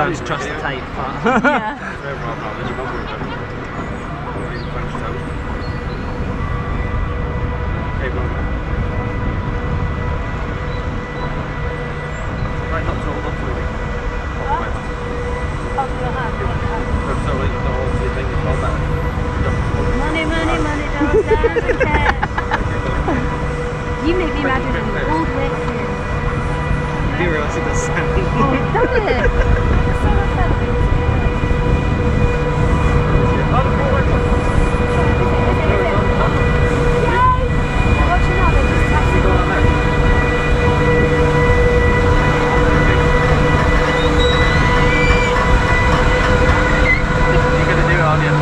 learn to trust the tape. But Yeah. right, not tall, not tall. Money, money, money, dollars, dollars, and cash. You make me imagine an old Mexican. Do you realise it does sound? Oh, does it? It's so much better. Yay! Watching out, they're just taxing on there. You're going to do it, aren't you?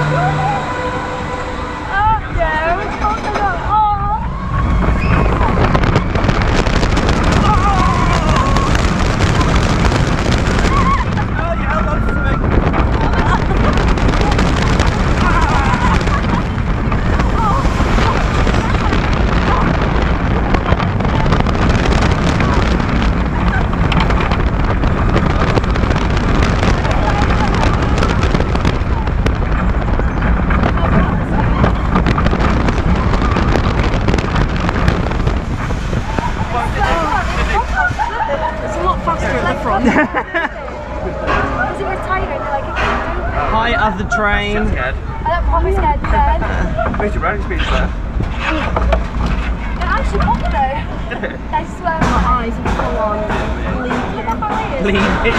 Height of the train. I don't promise scared then. Where's your riding speed there? It actually popped though. I swear my eyes are full on bleeding. Leave it.